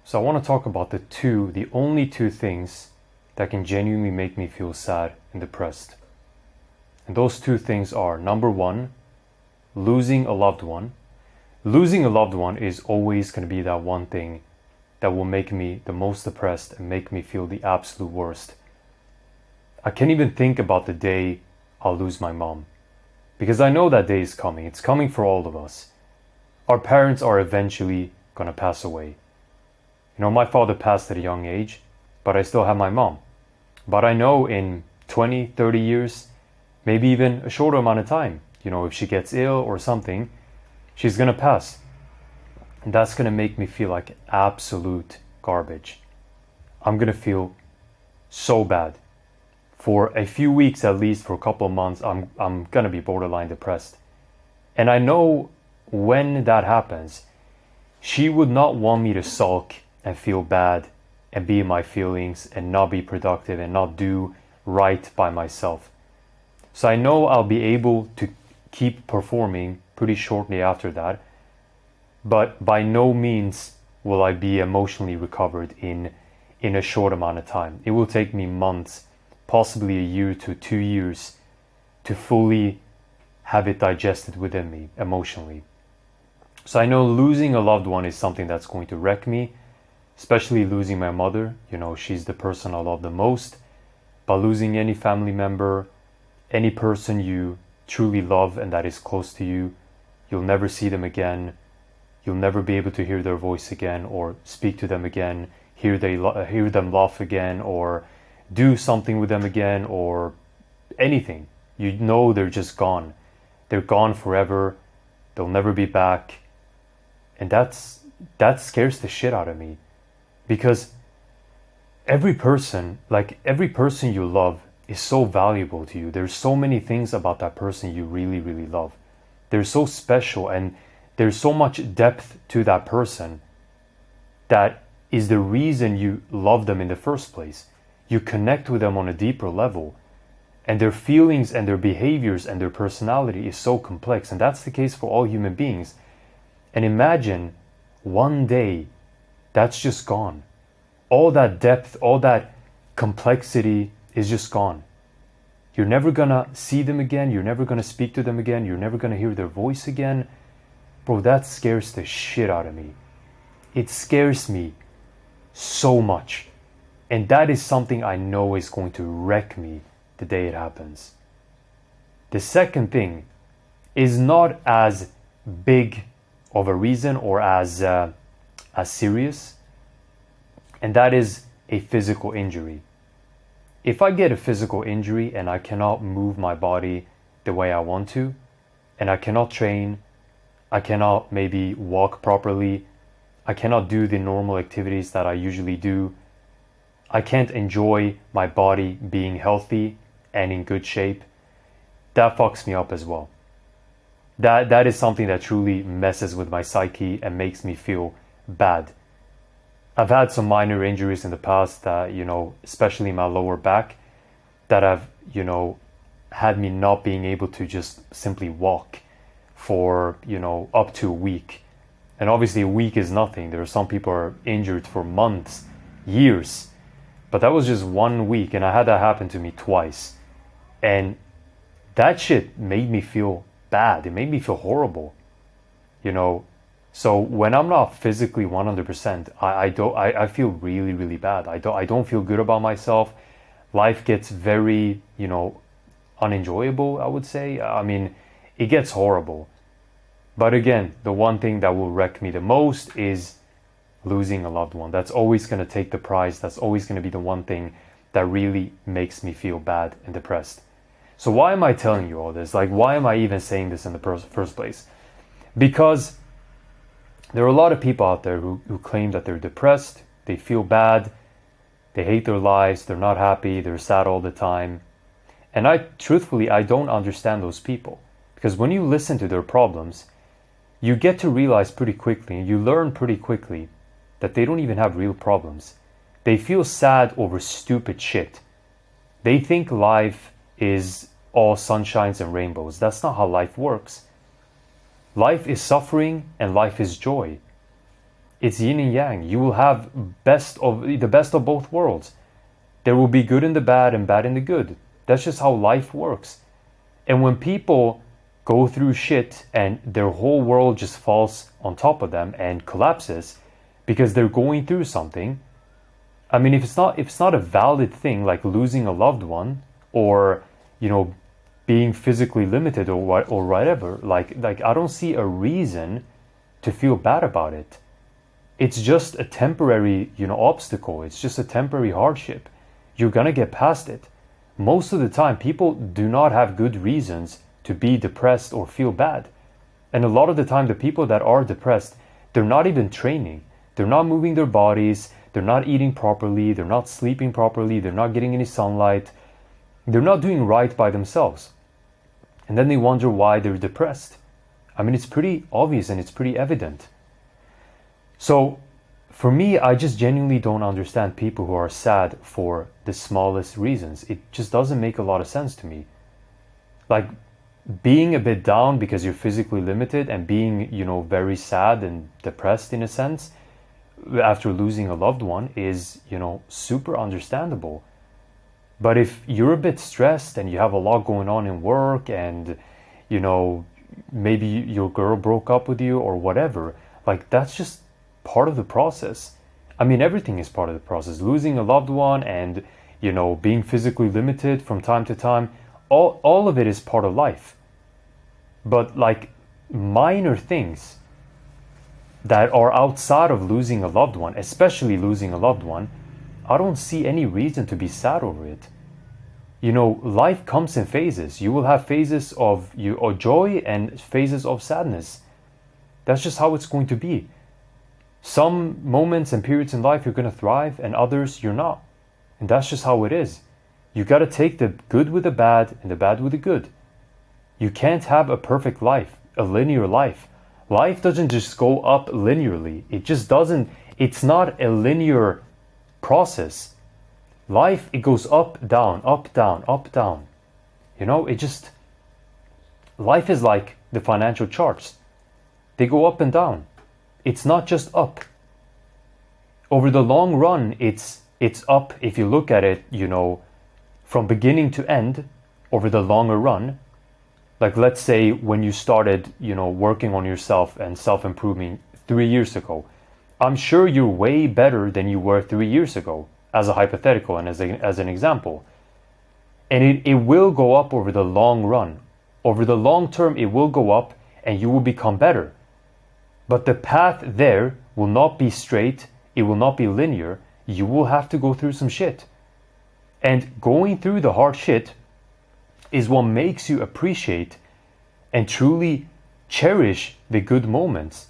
So I want to talk about the only two things that can genuinely make me feel sad and depressed. And those two things are, number one, losing a loved one. Losing a loved one is always going to be that one thing that will make me the most depressed and make me feel the absolute worst. I can't even think about the day I'll lose my mom, because I know that day is coming. It's coming for all of us. Our parents are eventually going to pass away. My father passed at a young age, but I still have my mom. But I know in 20, 30 years, maybe even a shorter amount of time, if she gets ill or something, she's going to pass. And that's going to make me feel like absolute garbage. I'm going to feel so bad. For a few weeks, at least for a couple of months, I'm going to be borderline depressed. And I know when that happens, she would not want me to sulk and feel bad and be in my feelings and not be productive and not do right by myself. So I know I'll be able to keep performing pretty shortly after that, but by no means will I be emotionally recovered in a short amount of time. It will take me months, possibly a year to 2 years, to fully have it digested within me emotionally. So I know losing a loved one is something that's going to wreck me, especially losing my mother. She's the person I love the most. But losing any family member, any person you truly love and that is close to you, you'll never see them again. You'll never be able to hear their voice again or speak to them again, hear them laugh again or do something with them again or anything. They're just gone. They're gone forever. They'll never be back. And that scares the shit out of me, because every person you love is so valuable to you. There's so many things about that person you really, really love. They're so special, and there's so much depth to that person that is the reason you love them in the first place. You connect with them on a deeper level, and their feelings and their behaviors and their personality is so complex, and that's the case for all human beings. And imagine one day that's just gone. All that depth, all that complexity is just gone. You're never gonna see them again. You're never gonna speak to them again. You're never gonna hear their voice again. Bro, that scares the shit out of me. It scares me so much. And that is something I know is going to wreck me the day it happens. The second thing is not as big of a reason or as serious, and that is a physical injury. If I get a physical injury and I cannot move my body the way I want to, and I cannot train, I cannot maybe walk properly, I cannot do the normal activities that I usually do, I can't enjoy my body being healthy and in good shape, that fucks me up as well. That is something that truly messes with my psyche and makes me feel bad. I've had some minor injuries in the past that, especially my lower back, that have, had me not being able to just simply walk for, up to a week. And obviously a week is nothing. There are some people who are injured for months, years. But that was just 1 week, and I had that happen to me twice. And that shit made me feel bad. It made me feel horrible. So when I'm not physically 100%, I feel really, really bad. I don't feel good about myself. Life gets very, unenjoyable, I would say. I mean, it gets horrible. But again, the one thing that will wreck me the most is losing a loved one. That's always going to take the prize. That's always going to be the one thing that really makes me feel bad and depressed. So why am I telling you all this? Why am I even saying this in the first place? Because there are a lot of people out there who claim that they're depressed, they feel bad, they hate their lives, they're not happy, they're sad all the time. And I don't understand those people. Because when you listen to their problems, you get to realize pretty quickly, and you learn pretty quickly, that they don't even have real problems. They feel sad over stupid shit. They think life is all sunshines and rainbows. That's not how life works. Life is suffering and life is joy. It's yin and yang. You will have the best of both worlds. There will be good in the bad and bad in the good. That's just how life works. And when people go through shit and their whole world just falls on top of them and collapses because they're going through something, I mean, if it's not a valid thing like losing a loved one or, you know, being physically limited or whatever, like I don't see a reason to feel bad about it. It's just a temporary, you know, obstacle. It's just a temporary hardship. You're gonna get past it. Most of the time, people do not have good reasons to be depressed or feel bad. And a lot of the time, the people that are depressed, they're not even training. They're not moving their bodies. They're not eating properly. They're not sleeping properly. They're not getting any sunlight. They're not doing right by themselves. And then they wonder why they're depressed. I mean, it's pretty obvious and it's pretty evident. So for me, I just genuinely don't understand people who are sad for the smallest reasons. It just doesn't make a lot of sense to me. Like being a bit down because you're physically limited and being, you know, very sad and depressed in a sense after losing a loved one is, you know, super understandable. But if you're a bit stressed and you have a lot going on in work and, you know, maybe your girl broke up with you or whatever, like that's just part of the process. I mean, everything is part of the process. Losing a loved one and, you know, being physically limited from time to time, all of it is part of life. But like minor things that are outside of losing a loved one, especially losing a loved one, I don't see any reason to be sad over it. You know, life comes in phases. You will have phases of joy and phases of sadness. That's just how it's going to be. Some moments and periods in life you're going to thrive and others you're not. And that's just how it is. You got to take the good with the bad and the bad with the good. You can't have a perfect life, a linear life. Life doesn't just go up linearly. It just doesn't. It's not a linear process. Life, it goes up, down, up, down, up, down. You know, life is like the financial charts. They go up and down. It's not just up. Over the long run, it's up if you look at it, you know, from beginning to end, over the longer run. Like let's say when you started, you know, working on yourself and self-improving 3 years ago, I'm sure you're way better than you were 3 years ago, as a hypothetical and as an example. And it will go up over the long run. Over the long term, it will go up and you will become better. But the path there will not be straight. It will not be linear. You will have to go through some shit. And going through the hard shit is what makes you appreciate and truly cherish the good moments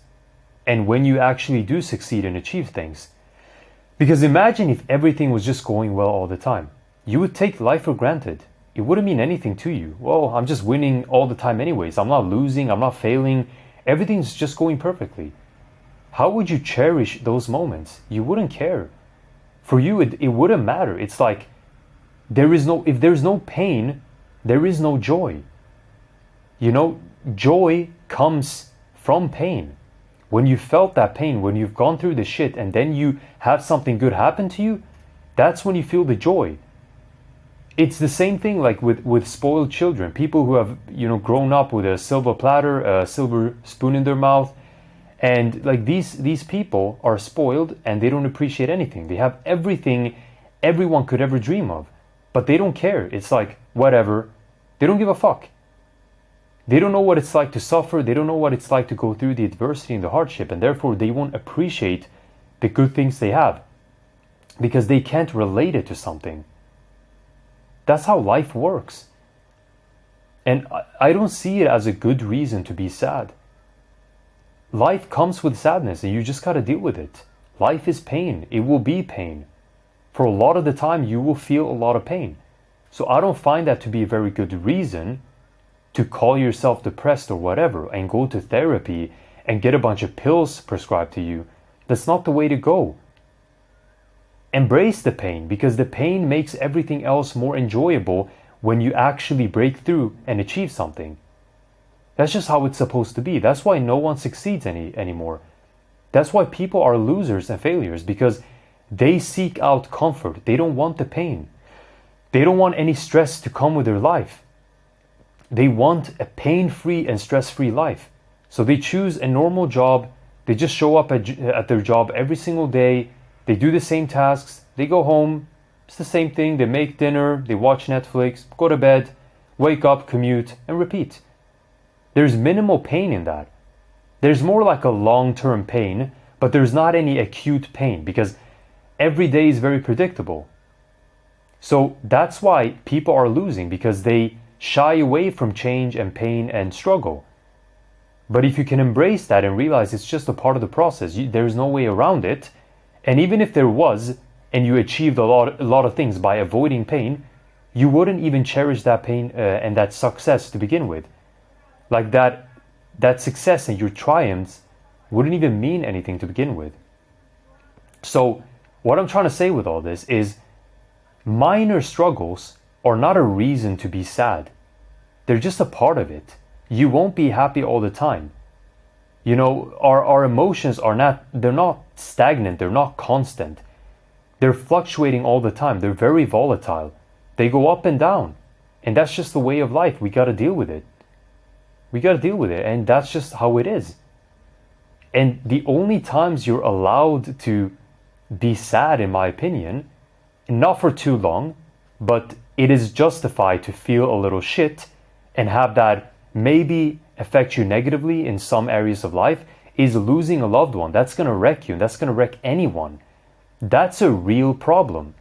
and when you actually do succeed and achieve things. Because imagine if everything was just going well all the time. You would take life for granted. It wouldn't mean anything to you. Well, I'm just winning all the time anyways. I'm not losing. I'm not failing. Everything's just going perfectly. How would you cherish those moments? You wouldn't care. For you, it wouldn't matter. It's like if there's no pain, there is no joy. You know, joy comes from pain. When you felt that pain, when you've gone through the shit and then you have something good happen to you, that's when you feel the joy. It's the same thing like with spoiled children, people who have, you know, grown up with a silver platter, a silver spoon in their mouth. And like these people are spoiled and they don't appreciate anything. They have everything everyone could ever dream of, but they don't care. It's like, whatever. They don't give a fuck. They don't know what it's like to suffer. They don't know what it's like to go through the adversity and the hardship, and therefore they won't appreciate the good things they have because they can't relate it to something. That's how life works. And I don't see it as a good reason to be sad. Life comes with sadness and you just got to deal with it. Life is pain. It will be pain. For a lot of the time, you will feel a lot of pain. So I don't find that to be a very good reason to call yourself depressed or whatever and go to therapy and get a bunch of pills prescribed to you. That's not the way to go. Embrace the pain because the pain makes everything else more enjoyable when you actually break through and achieve something. That's just how it's supposed to be. That's why no one succeeds anymore. That's why people are losers and failures, because they seek out comfort. They don't want the pain. They don't want any stress to come with their life. They want a pain-free and stress-free life. So they choose a normal job. They just show up at their job every single day. They do the same tasks. They go home. It's the same thing. They make dinner. They watch Netflix, go to bed, wake up, commute, and repeat. There's minimal pain in that. There's more like a long-term pain, but there's not any acute pain because every day is very predictable. So that's why people are losing, because they shy away from change and pain and struggle. But if you can embrace that and realize it's just a part of the process, there's no way around it. And even if there was, and you achieved a lot of things by avoiding pain, you wouldn't even cherish that pain and that success to begin with. Like that success and your triumphs wouldn't even mean anything to begin with. So what I'm trying to say with all this is minor struggles are not a reason to be sad. They're just a part of it. You won't be happy all the time. You know, our emotions they're not stagnant, they're not constant. They're fluctuating all the time. They're very volatile. They go up and down. And that's just the way of life. We got to deal with it. We got to deal with it. And that's just how it is. And the only times you're allowed to be sad, in my opinion, not for too long, but it is justified to feel a little shit and have that maybe affect you negatively in some areas of life, is losing a loved one. That's going to wreck you, and that's going to wreck anyone. That's a real problem.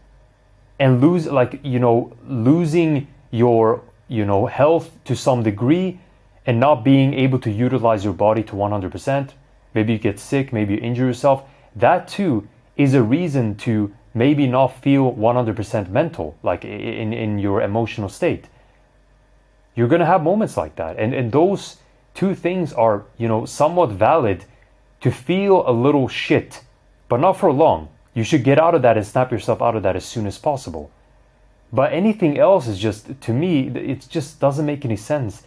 And losing your, health to some degree and not being able to utilize your body to 100%, maybe you get sick, maybe you injure yourself, that too is a reason to maybe not feel 100% mental, like in your emotional state. You're going to have moments like that. And those two things are, somewhat valid to feel a little shit, but not for long. You should get out of that and snap yourself out of that as soon as possible. But anything else is just, to me, it just doesn't make any sense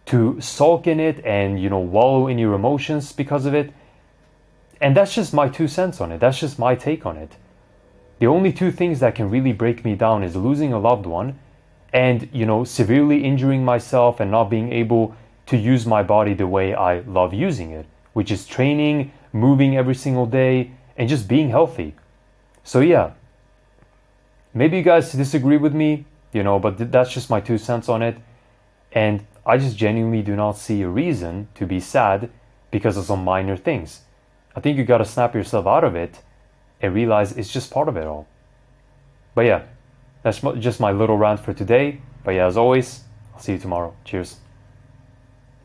to sulk in it and, wallow in your emotions because of it. And that's just my 2 cents on it. That's just my take on it. The only two things that can really break me down is losing a loved one and, severely injuring myself and not being able to use my body the way I love using it, which is training, moving every single day, and just being healthy. So yeah, maybe you guys disagree with me, but that's just my 2 cents on it. And I just genuinely do not see a reason to be sad because of some minor things. I think you got to snap yourself out of it and realize it's just part of it all. But yeah, that's just my little rant for today. But yeah, as always, I'll see you tomorrow. Cheers.